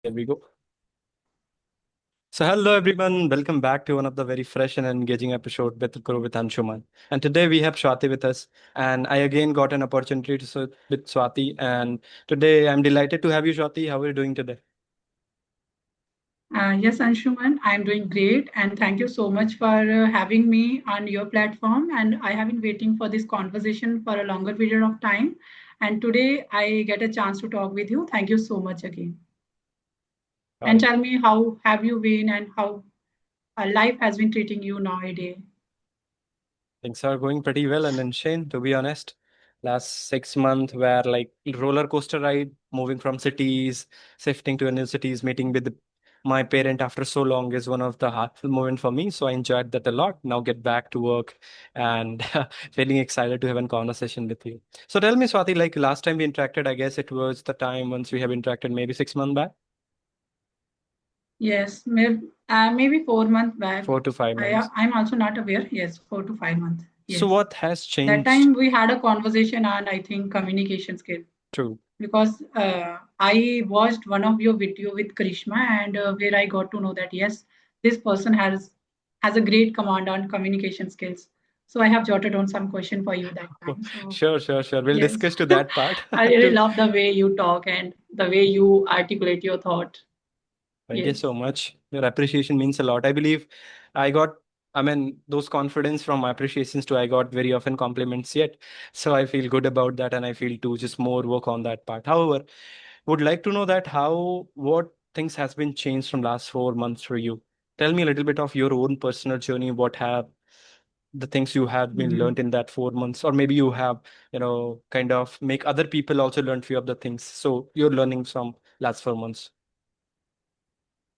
There we go. So, hello everyone. Welcome back to one of the very fresh and engaging episode with Guru with Anshuman. And today we have Swati with us. And I again got an opportunity to sit with Swati. And today I'm delighted to have you, Swati. How are you doing today? Yes, Anshuman, I'm doing great, and thank you so much for having me on your platform. And I have been waiting for this conversation for a longer period of time. And today I get a chance to talk with you. Thank you so much again. Got And it. tell me, how have you been and how life has been treating you nowadays? Things are going pretty well and insane, to be honest. Last 6 months were like roller coaster ride, moving from cities, shifting to new cities, meeting with my parent after so long is one of the heartful moment for me. So I enjoyed that a lot. Now get back to work and feeling excited to have a conversation with you. So tell me, Swati, like last time we interacted, I guess it was the time once we have interacted maybe 6 months back, Yes, maybe 4 months back. 4 to 5 months. I'm also not aware. Yes, 4 to 5 months. So Yes. what has That changed? time we had a conversation on, I think, communication skills. True. Because I watched one of your video with Karishma, and where I got to know that yes, this person has a great command on communication skills. So I have jotted down some question for you that time. So Sure. We'll yes, discuss to that part. I really To love the way you talk and the way you articulate your thought. Thank you Yes. so much. Your appreciation means a lot. I believe I got, I mean, those confidence from appreciations too. I got very often compliments yet. So I feel good about that and I feel to just more work on that part. However, would like to know that what things has been changed from last 4 months for you. Tell me a little bit of your own personal journey. What have the things you have been Mhm. learned in that 4 months, or maybe you have, kind of make other people also learn few of the things. So you're learning from last 4 months.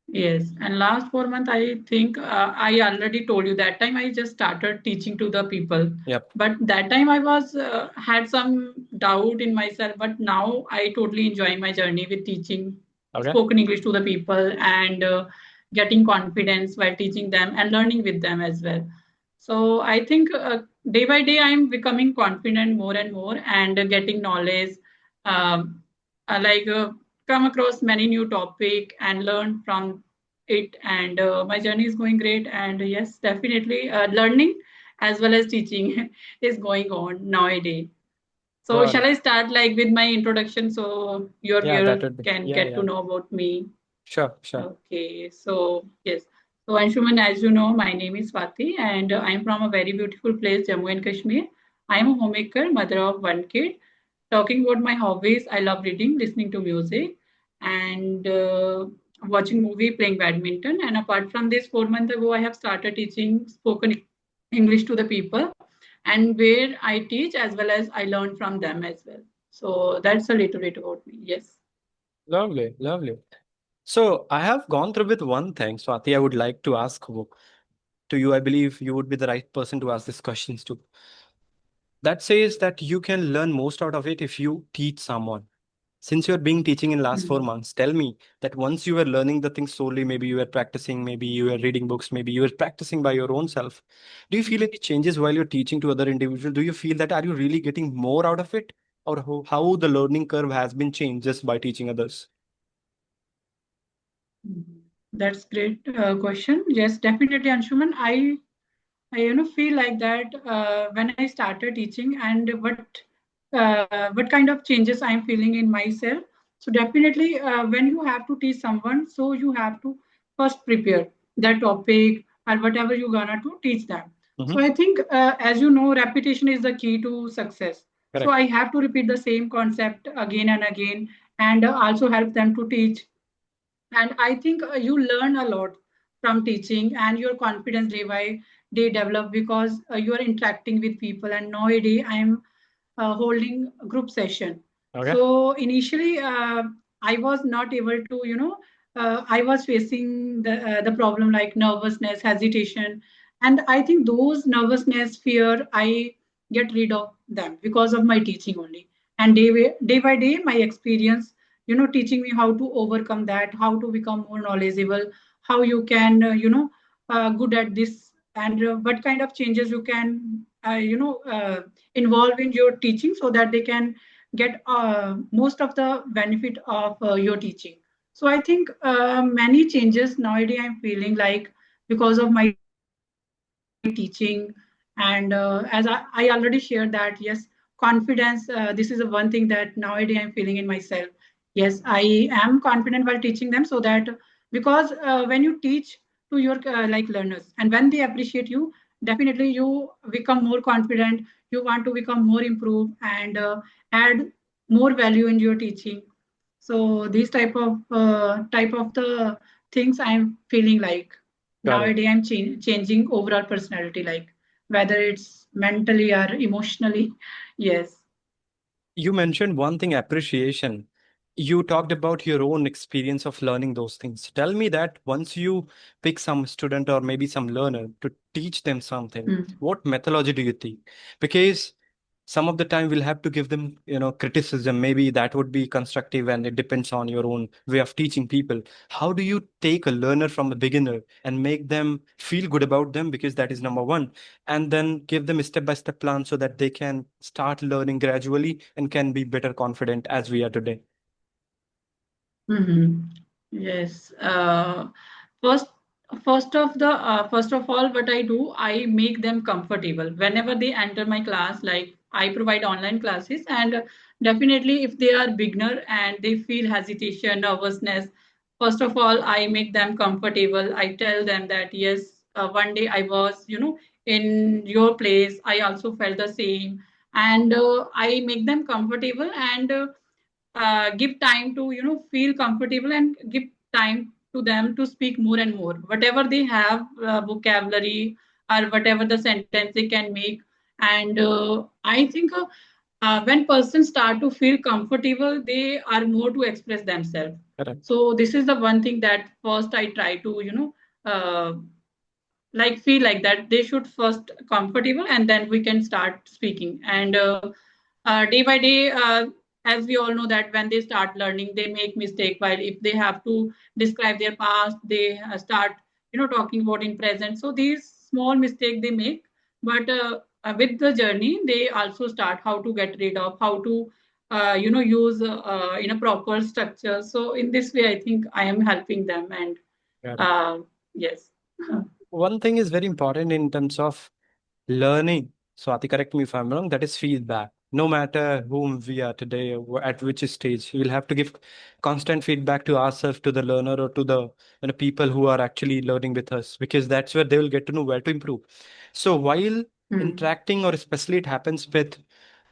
Yes, and last 4 months, I think I already told you that time I just started teaching to the people. Yep. But that time I was had some doubt in myself. But now I totally enjoy my journey with teaching Okay. spoken English to the people and getting confidence while teaching them and learning with them as well. So I think day by day I'm becoming confident more and more and getting knowledge. Um, like come across many new topic and learn from it, and my journey is going great, and yes, definitely learning as well as teaching is going on nowadays. So Got shall it. I start like with my introduction so your Yeah, viewer that would be. can Yeah, get to yeah. know about me? Sure. Okay, so yes. So Anshuman, as you know, my name is Swati and I'm from a very beautiful place, Jammu and Kashmir. I'm a homemaker, mother of one kid. Talking about my hobbies, I love reading, listening to music, and watching movie, playing badminton. And apart from this, 4 months ago, I have started teaching spoken English to the people, and where I teach as well as I learn from them as well. So that's a little bit about me. Yes. Lovely. So I have gone through with one thing, Swati, I would like to ask to you. I believe you would be the right person to ask these questions to. That says that you can learn most out of it if you teach someone. Since you're being teaching in last Mhm. 4 months, tell me that once you were learning the things solely, maybe you were practicing, maybe you were reading books, maybe you were practicing by your own self. Do you feel any changes while you're teaching to other individuals? Do you feel that are you really getting more out of it? Or how the learning curve has been changed just by teaching others? Mhm. That's great question. Yes, definitely, Anshuman. I feel like that when I started teaching and what kind of changes I'm feeling in myself. So definitely, when you have to teach someone, so you have to first prepare that topic or whatever you're gonna to teach them. So Hmm. I think, as you know, repetition is the key to success. So Correct. I have to repeat the same concept again and again, and also help them to teach. And I think you learn a lot from teaching, and your confidence day by day develop because you are interacting with people. And nowadays I am holding a group session. Okay. So initially I was not able to, I was facing the problem like nervousness, hesitation, and I think those nervousness, fear, I get rid of them because of my teaching only. And day by day my experience, teaching me how to overcome that, how to become more knowledgeable, how you can good at this, and what kind of changes you can involve in your teaching so that they can get most of the benefit of your teaching. So I think many changes nowadays I'm feeling like because of my teaching. And as I already shared that, yes, confidence, this is a one thing that nowadays I'm feeling in myself. Yes, I am confident while teaching them, so that because when you teach to your like learners and when they appreciate you, definitely you become more confident, you want to become more improved and add more value in your teaching. So these type of the things I'm feeling like Got it. nowadays I'm changing overall personality, like whether it's mentally or emotionally. Yes. You mentioned one thing, appreciation. You talked about your own experience of learning those things. Tell me that once you pick some student or maybe some learner to teach them something, Mm. what methodology do you think? Because some of the time we'll have to give them, criticism. Maybe that would be constructive and it depends on your own way of teaching people. How do you take a learner from a beginner and make them feel good about them? Because that is number one, and then give them a step-by-step plan so that they can start learning gradually and can be better confident as we are today. Mm-hmm. Yes. First, first of all, what I do, I make them comfortable whenever they enter my class. Like I provide online classes, and definitely if they are beginner and they feel hesitation, nervousness, first of all, I make them comfortable. I tell them that yes, one day I was, in your place. I also felt the same, and I make them comfortable and. Give time to feel comfortable and give time to them to speak more and more whatever they have vocabulary or whatever the sentence they can make. And I think when persons start to feel comfortable, they are more to express themselves. Correct. So this is the one thing that first I try to uh, like feel like that they should first comfortable and then we can start speaking. And day by day, as we all know that when they start learning they make mistake, while if they have to describe their past they start talking about in present. So these small mistake they make, but with the journey they also start how to get rid of, how to use in a proper structure. So in this way I think I am helping them. And Got it. uh, yes. One thing is very important in terms of learning. Swati, correct me if I'm wrong, that is feedback. No matter whom we are today, or at which stage, we'll have to give constant feedback to ourselves, to the learner, or to the people who are actually learning with us, because that's where they will get to know where to improve. So while Hmm. interacting, or especially it happens with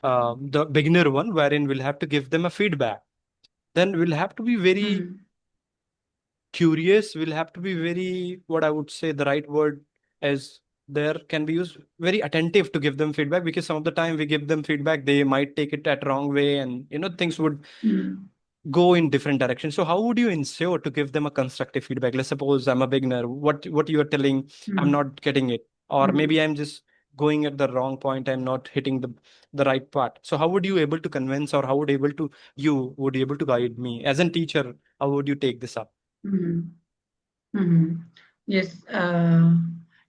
the beginner one, wherein we'll have to give them a feedback, then we'll have to be very Hmm. curious. We'll have to be very, what I would say the right word is there can be used, very attentive to give them feedback, because some of the time we give them feedback they might take it at wrong way, and things would Hmm. go in different directions. So how would you ensure to give them a constructive feedback? Let's suppose I'm a beginner, what you are telling, I'm Hmm. not getting it, or Hmm. maybe I'm just going at the wrong point, I'm not hitting the right part. So how would you able to convince, or how would able to you would able to guide me as a teacher? How would you take this up? Hmm. Hmm. Yes.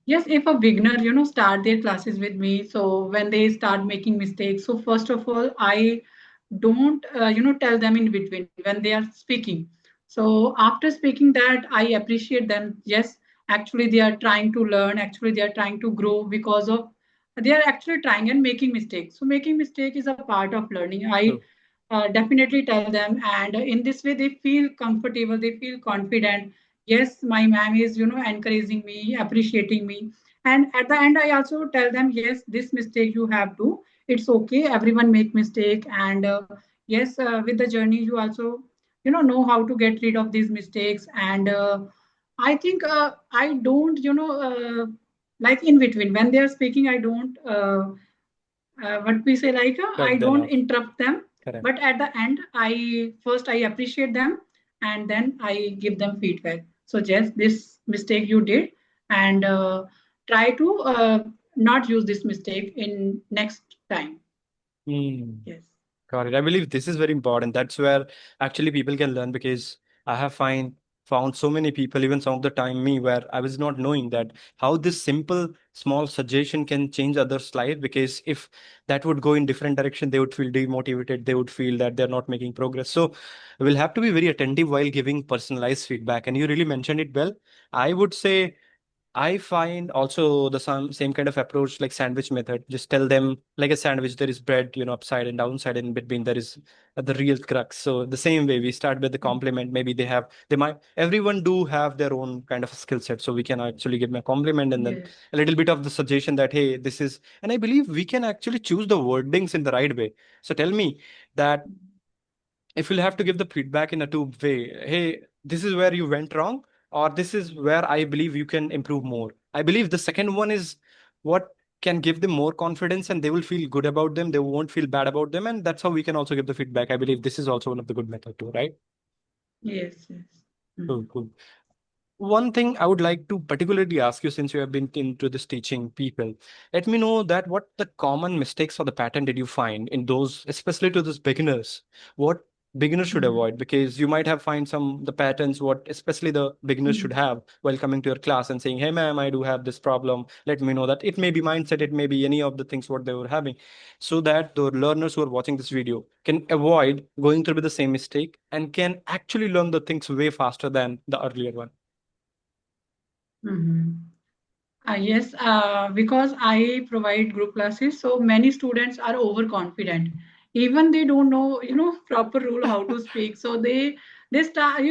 Yes, if a beginner, start their classes with me, so when they start making mistakes, so first of all, I don't, tell them in between when they are speaking. So after speaking that, I appreciate them. Yes, actually they are trying to learn. Actually, they are trying to grow because of they are actually trying and making mistakes. So making mistake is a part of learning. I True. definitely tell them, and in this way they feel comfortable, they feel confident. Yes, my ma'am is encouraging me, appreciating me. And at the end I also tell them, yes, this mistake you have to, it's okay, everyone make mistake. And yes, with the journey you also know how to get rid of these mistakes. And I think I don't like in between when they are speaking I don't what we say like I Cut them don't off. interrupt them, Correct. but at the end I first I appreciate them and then I give them feedback. So just this mistake you did, and try to not use this mistake in next time. Hmm. Yes. Got it. I believe this is very important. That's where actually people can learn, because I have find found so many people, even some of the time me, where I was not knowing that how this simple small suggestion can change others' life. Because if that would go in different direction, they would feel demotivated. They would feel that they're not making progress. So we'll have to be very attentive while giving personalized feedback. And you really mentioned it well. I would say I find also the same kind of approach like sandwich method. Just tell them like a sandwich, there is bread, upside and downside, and in between there is the real crux. So the same way we start with the compliment. Maybe they might, everyone do have their own kind of skill set. So we can actually give them a compliment and then Yes. a little bit of the suggestion that, hey, this is, and I believe we can actually choose the wordings in the right way. So tell me that if you'll have to give the feedback in a two way, hey, this is where you went wrong, or this is where I believe you can improve more. I believe the second one is what can give them more confidence, and they will feel good about them. They won't feel bad about them. And that's how we can also give the feedback. I believe this is also one of the good method too, right? Yes. Yes. Cool, Mhm. cool. One thing I would like to particularly ask you, since you have been into this teaching people, let me know that what the common mistakes or the pattern did you find in those, especially to those beginners? What beginners should Mhm. avoid? Because you might have find some the patterns what especially the beginners should Mhm. have while coming to your class and saying, "Hey, ma'am, I do have this problem. Let me know that." It may be mindset, it may be any of the things what they were having, so that the learners who are watching this video can avoid going through with the same mistake and can actually learn the things way faster than the earlier one. Mhm. Yes, because I provide group classes, so many students are overconfident. Even they don't know, proper rule how to speak. So they start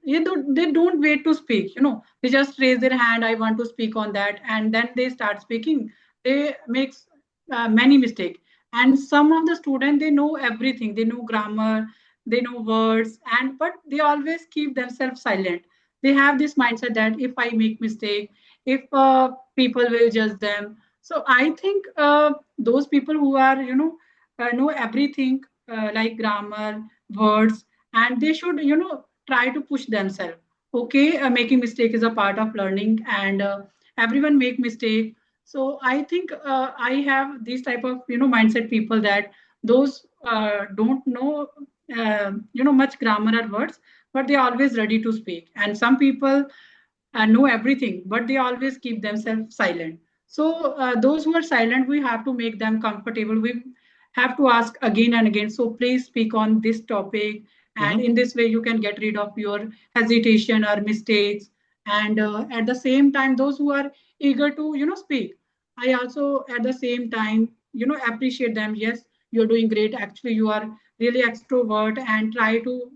they don't wait to speak. They just raise their hand. I want to speak on that, and then they start speaking. They make many mistakes, and some of the students they know everything. They know grammar, they know words, and but they always keep themselves silent. They have this mindset that if I make mistake, if people will judge them. So I think those people who are know everything like grammar, words, and they should try to push themselves. Okay, making mistake is a part of learning, and everyone make mistake. So I think I have these type of mindset people, that those don't know much grammar or words, but they're always ready to speak. And some people know everything, but they always keep themselves silent. So those who are silent, we have to make them comfortable. We have to ask again and again. So please speak on this topic, and Mm-hmm. in this way you can get rid of your hesitation or mistakes. And at the same time, those who are eager to speak, I also at the same time appreciate them. Yes, you're doing great. Actually, you are really extrovert, and try to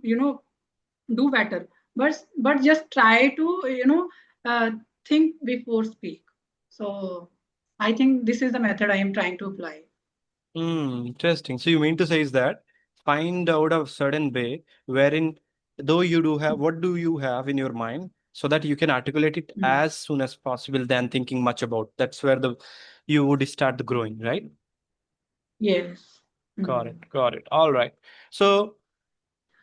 do better, but just try to uh, think before speak. So I think this is the method I am trying to apply. Interesting. So you mean to say is that find out a certain way wherein though you do have what do you have in your mind so that you can articulate it Mm. as soon as possible than thinking much about. That's where the you would start the growing, right? Yes. Got Mm. it. Got it. All right. So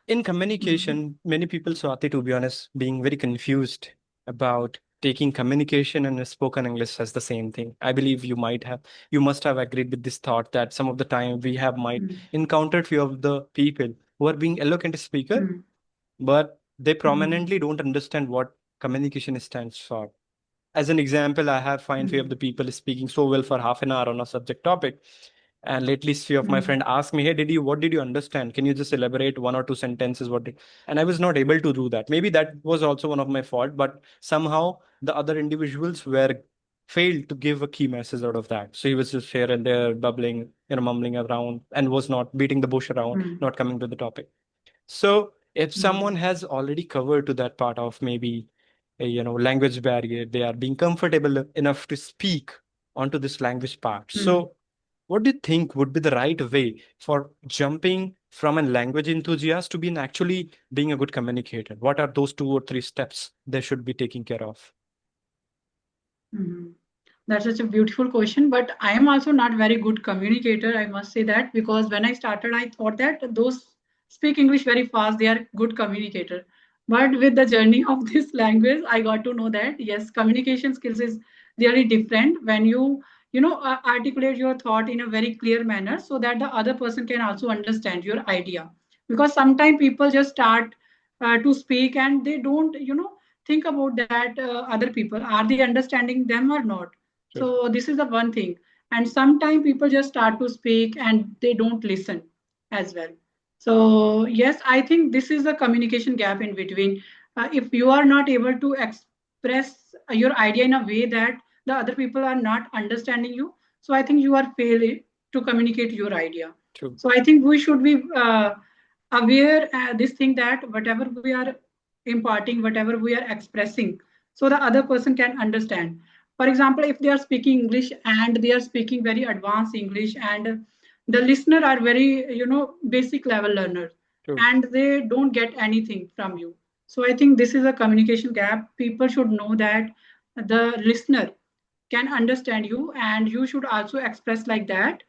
in Mm. communication, many people, Swati, to be honest, being very confused about taking communication and spoken English as the same thing. I believe you must have agreed with this thought that some of the time we have might Mm. encountered few of the people who are being eloquent speaker, Mm. but they Mm. prominently don't understand what communication stands for. As an example, I have find few of Mm. the people speaking so well for half an hour on a subject topic. And lately, few of my Mm. friend asked me, "Hey, what did you understand? Can you just elaborate one or two sentences? And I was not able to do that. Maybe that was also one of my fault, but somehow the other individuals were failed to give a key message out of that. So he was just here and there, bubbling, mumbling around, and was not beating the bush around, Mm. not coming to the topic. So if someone Mm. has already covered to that part of maybe a, language barrier, they are being comfortable enough to speak onto this language part. Mm. So what do you think would be the right way for jumping from a language enthusiast to being actually being a good communicator? What are those two or three steps they should be taking care of? Mm. That's such a beautiful question, but I am also not very good communicator. I must say that, because when I started, I thought that those speak English very fast, they are good communicator. But with the journey of this language, I got to know that yes, communication skills is really different when you articulate your thought in a very clear manner, so that the other person can also understand your idea. Because sometimes people just start to speak, and they don't think about that other people are they understanding them or not. True. So this is the one thing. And sometimes people just start to speak and they don't listen as well. So yes, I think this is a communication gap in between. If you are not able to express your idea in a way that the other people are not understanding you, so I think you are failing to communicate your idea. True. So I think we should be aware this thing that whatever we are imparting, whatever we are expressing, so the other person can understand. For example, if they are speaking English and they are speaking very advanced English, and the listener are very basic level learners, True. and they don't get anything from you. So I think this is a communication gap. People should know that the listener can understand you, and you should also express like that.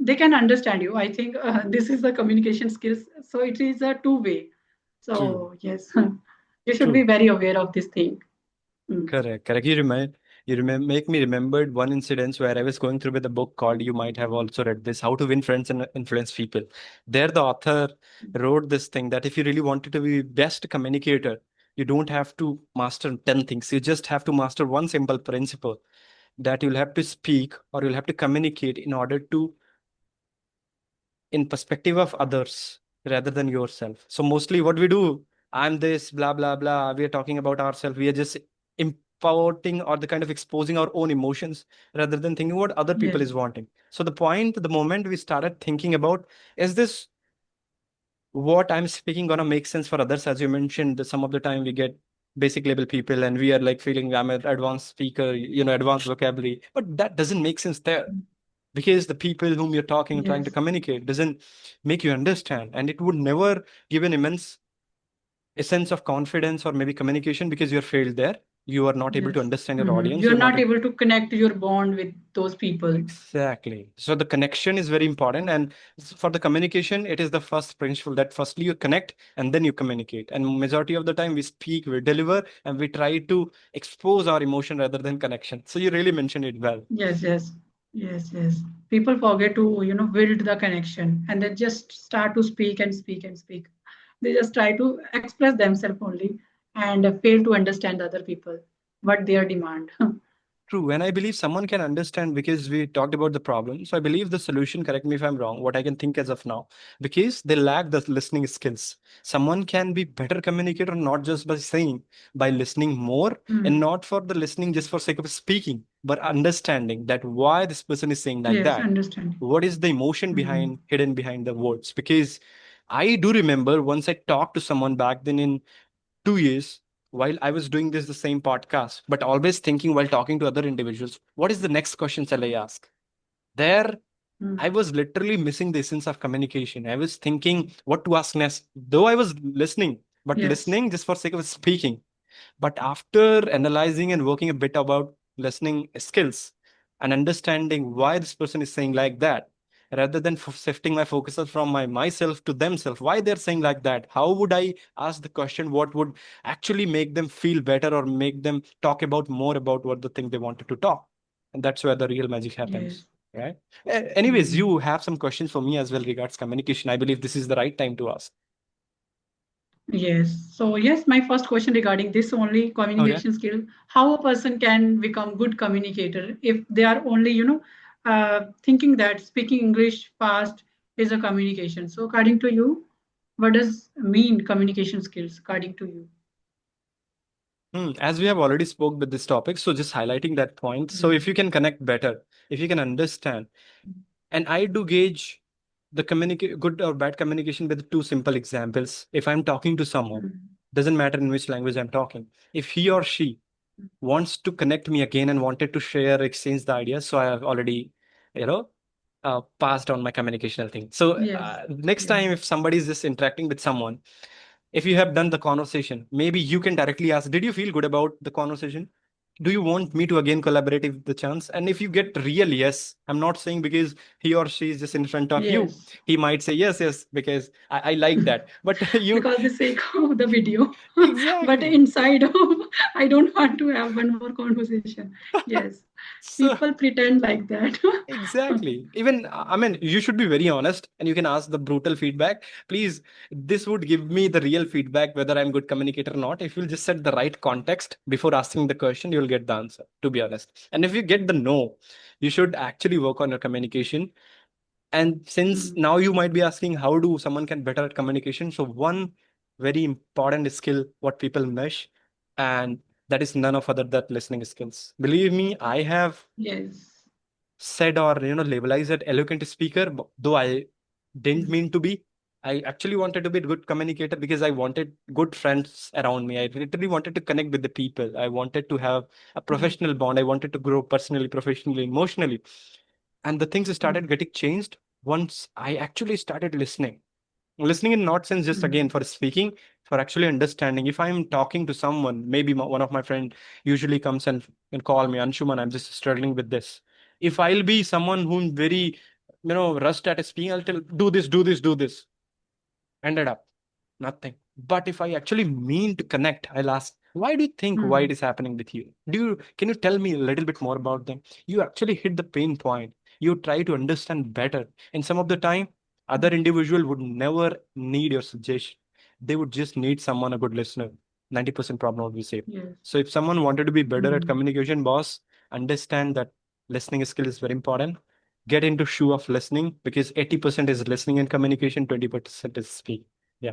They can understand you. I think this is the communication skills. So it is a two-way. True. So yes, you should be True. very aware of this thing. Mm. Correct, correct. You make me remembered one incident where I was going through with a book called, you might have also read this, How to Win Friends and Influence People. There, the author wrote this thing that if you really wanted to be best communicator, you don't have to master 10 things. You just have to master one simple principle, that you'll have to speak or you'll have to communicate in order to in perspective of others rather than yourself. So mostly what we do, I'm this, blah, blah, blah. We are talking about ourselves. We are just importing or the kind of exposing our own emotions rather than thinking what other people Yes, is wanting. So the point, the moment we started thinking about, is this what I'm speaking gonna make sense for others? As you mentioned, some of the time we get basic level people and we are like feeling I'm an advanced speaker, advanced vocabulary, but that doesn't make sense there because the people whom you're talking trying to yes, communicate doesn't make you understand, and it would never give an immense a sense of confidence or maybe communication because you're failed there. You are not able to yes. understand your Mhm. audience. You're You're not not able to connect your bond with those people. exactly. So the connection is very important, and for the communication it is the first principle that firstly you connect and then you communicate, and majority of the time we speak, we deliver, and we try to expose our emotion rather than connection. So you really mentioned it well. Yes, yes, yes, yes. People forget to, build the connection, and they just start to speak and speak and speak. They just try to express themselves only, and fail to understand other people, what their demand. True, and I believe someone can understand because we talked about the problem. So I believe the solution, correct me if I'm wrong, what I can think as of now, because they lack the listening skills. Someone can be better communicator not just by saying, by listening more, and Mm. not for the listening just for sake of speaking, but understanding that why this person is saying like Yes, that. understanding. What is the emotion Mm. behind hidden behind the words? Because I do remember once I talked to someone back then in 2 years while I was doing this the same podcast, but always thinking while talking to other individuals, what is the next question shall I ask? There, Mm. I was literally missing the essence of communication. I was thinking what to ask next, though I was listening, but Yes, listening just for sake of speaking. But after analyzing and working a bit about listening skills and understanding why this person is saying like that, rather than shifting my focuses from myself to themselves, why they're saying like that, how would I ask the question? What would actually make them feel better or make them talk about more about what the thing they wanted to talk? And that's where the real magic happens, yes. right? Anyways, Mm. you have some questions for me as well regards communication. I believe this is the right time to ask. Yes. So yes, my first question regarding this only Okay. communication skill, how a person can become good communicator if they are only, thinking that speaking English fast is a communication. So according to you, what does mean communication skills according to you? As we have already spoke with this topic, so just highlighting that point. So if Mm. you can connect better, if you can understand, and I do gauge the good or bad communication with two simple examples. If I'm talking to someone, Mm. doesn't matter in which language I'm talking. If he or she wants to connect me again and wanted to share, exchange the ideas, so I have already, you know, passed on my communicational thing. So Yes. next Yes. time, if somebody is just interacting with someone, if you have done the conversation, maybe you can directly ask, did you feel good about the conversation? Do you want me to again collaborate if the chance? And if you get real yes, I'm not saying because he or she is just in front of you, Yes. he might say yes, yes, because I like that. But you Because the sake of the video. But exactly. inside of, I don't want to have one more conversation. Yes. So People pretend like that. exactly. Even, I mean, you should be very honest and you can ask the brutal feedback. Please, this would give me the real feedback whether I'm good communicator or not. If you'll just set the right context before asking the question, you'll get the answer, to be honest. And if you get the no, you should actually work on your communication. And since Mm, now you might be asking how do someone can better at communication, so one very important skill what people mesh, and that is none of other that listening skills. Believe me, I have yes. said or labelized as eloquent speaker, though I didn't Mm, mean to be. I actually wanted to be a good communicator because I wanted good friends around me. I literally wanted to connect with the people. I wanted to have a mm, professional bond. I wanted to grow personally, professionally, emotionally. And the things started mm, getting changed once I actually started listening. Listening in not sense just again mm, for speaking, for actually understanding. If I'm talking to someone, maybe one of my friend usually comes and call me, Anshuman, I'm just struggling with this. If I'll be someone who's very, rushed at speaking, I'll tell, do this, do this, do this. Ended up nothing. But if I actually mean to connect, I'll ask, why do you think why it mm, is happening with you? Can you tell me a little bit more about them? You actually hit the pain point. You try to understand better. And some of the time, other mm, individual would never need your suggestion. They would just need someone, a good listener. 90% problem would be saved. yes. So if someone wanted to be better at Mm, communication, boss, understand that listening skill is very important. Get into shoe of listening because 80% is listening and communication, 20% is speak. Yeah.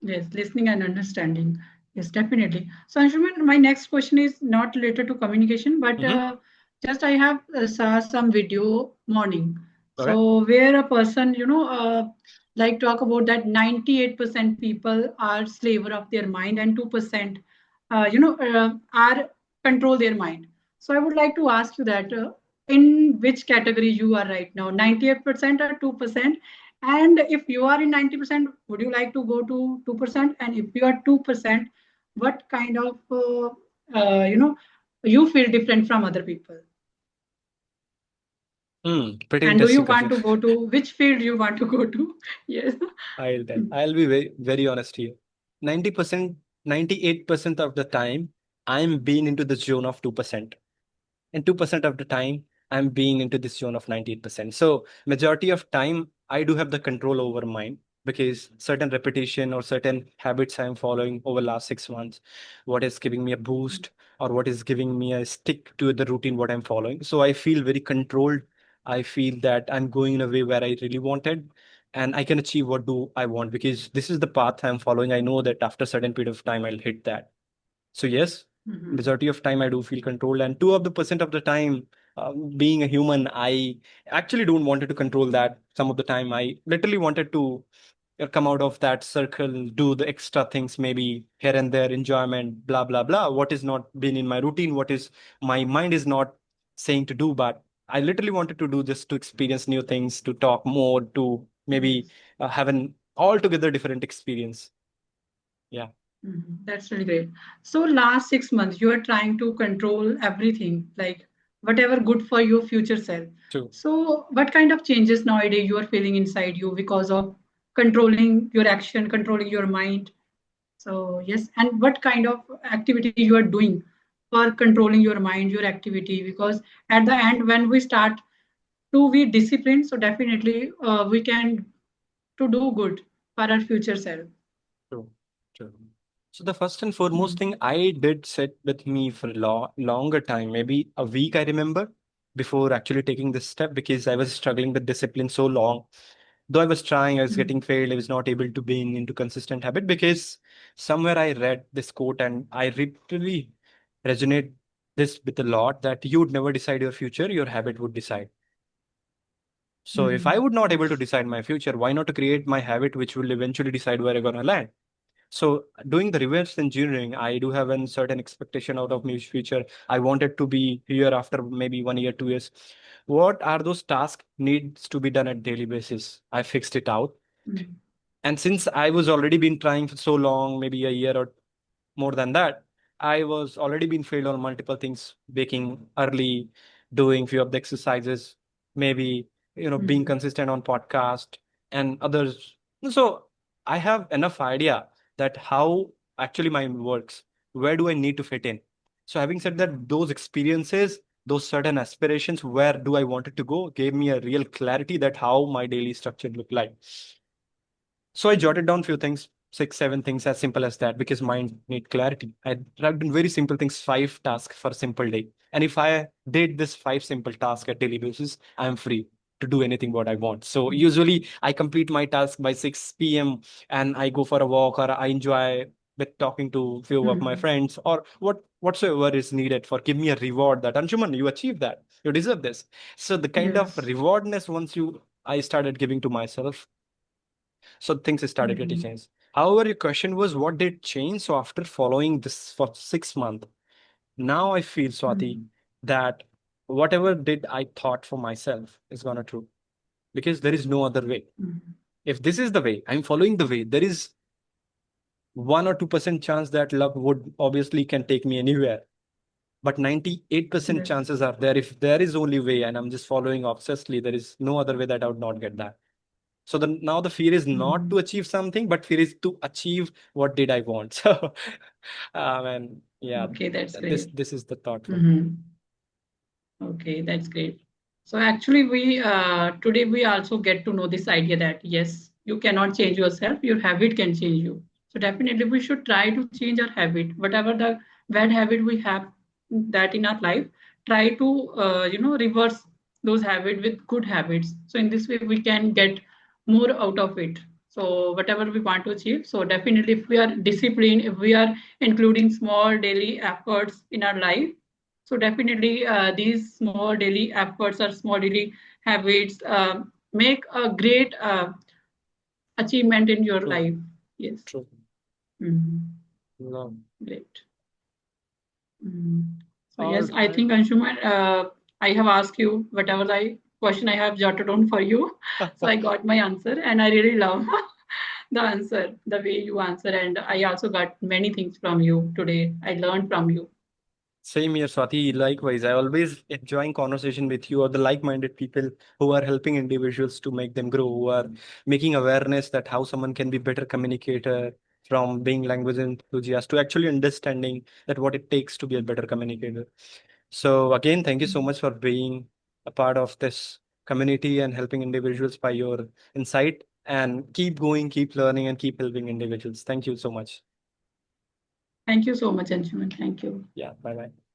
yes, listening and understanding. Yes, definitely. So, Anshuman, my next question is not related to communication, but Mm-hmm. just I have saw some video morning. Okay. So, where a person, like talk about that 98% people are slaver of their mind and 2%, are control their mind. So, I would like to ask you that in which category you are right now, 98% or 2%? And if you are in 90%, would you like to go to 2%? And if you are 2%, what kind of, you feel different from other people? Pretty And do you interesting want question. to go to which field you want to go to? Yes. I'll tell. I'll be very, very honest here. 90%, 98% of the time, I'm being into the zone of 2%. And 2% of the time, I'm being into this zone of 98%. So majority of time, I do have the control over mine because certain repetition or certain habits I'm following over last 6 months, what is giving me a boost or what is giving me a stick to the routine, what I'm following. So I feel very controlled. I feel that I'm going in a way where I really wanted and I can achieve what do I want because this is the path I'm following. I know that after a certain period of time, I'll hit that. So yes, Mhm. majority of time I do feel controlled, and 2% of the time, being a human, I actually don't wanted to control that. Some of the time, I literally wanted to come out of that circle, do the extra things, maybe here and there, enjoyment, blah blah blah. What is not been in my routine, what is my mind is not saying to do, but I literally wanted to do just to experience new things, to talk more, to maybe Yes. have an altogether different experience. Yeah, Mhm. That's really great. So last 6 months, you are trying to control everything, like whatever good for your future self. true. So what kind of changes nowadays you are feeling inside you because of controlling your action, controlling your mind? So yes, and what kind of activity you are doing for controlling your mind, your activity? Because at the end, when we start to be disciplined, so definitely we can to do good for our future self. True, true. So the first and foremost thing Mm, I did sit with me for a longer time, maybe a week, I remember, before actually taking this step because I was struggling with discipline so long. Though I was trying, I was mm, getting failed. I was not able to be into consistent habit because somewhere I read this quote and I literally resonate this with a lot that you would never decide your future, your habit would decide. So if I would not able to yes. decide my future, why not to create my habit which will eventually decide where I'm gonna land? So doing the reverse engineering, I do have a certain expectation out of my future. I wanted to be here after maybe 1 year, 2 years. What are those tasks needs to be done at daily basis? I fixed it out. Mm, And since I was already been trying for so long, maybe a year or more than that, I was already been failed on multiple things, waking early, doing few of the exercises, maybe, being mm, consistent on podcast and others. So I have enough idea that how actually mine works. Where do I need to fit in? So having said that, those experiences those certain aspirations, where do I want it to go, gave me a real clarity that how my daily structure look like. So I jotted down few things, six, seven things, as simple as that, because mind need clarity. I wrote in very simple things, 5 tasks for a simple day. And if I did this 5 simple tasks at daily basis, I'm free to do anything what I want. So usually I complete my task by 6 p.m. and I go for a walk, or I enjoy with talking to few of my Mhm. friends, or whatsoever is needed for give me a reward that Anshuman, you achieved that. You deserve this. So the kind of Yes. rewardness once you I started giving to myself, so things started getting Mhm. changed. However, your question was what did change? So after following this for 6 months, now I feel, Swati, Mhm. that whatever did I thought for myself is gonna true, because there is no other way. Mhm. If this is the way, I'm following the way, there is 1 or 2% chance that luck would obviously can take me anywhere. But 98% That's chances are there, if there is only way and I'm just following obsessively, there is no other way that I would not get that. So now the fear is not to mhm. achieve something, but fear is to achieve what did I want. So, and yeah, Okay, that's this great. this is the thought for me. Mhm. Okay, that's great. So actually, we today we also get to know this idea that yes, you cannot change yourself. Your habit can change you. So definitely, we should try to change our habit, whatever the bad habit we have that in our life. Try to reverse those habits with good habits. So in this way, we can get more out of it. So whatever we want to achieve. So definitely, if we are disciplined, if we are including small daily efforts in our life, so definitely, these small daily efforts or small daily habits make a great achievement in your True, life. Yes. true. Mhm. No. Great. Mhm. So All yes, I right. think Anshuman, I have asked you whatever the question I have jotted down for you. So I got my answer, and I really love the answer, the way you answer, and I also got many things from you today. I learned from you. Same here, Swati. Likewise, I always enjoying conversation with you or the like-minded people who are helping individuals to make them grow, who are making awareness that how someone can be better communicator, from being language enthusiast to actually understanding that what it takes to be a better communicator. So again, thank you so much for being a part of this community and helping individuals by your insight. And keep going, keep learning, and keep helping individuals. Thank you so much. Thank you so much, Anshuman. Thank you. Yeah, bye bye.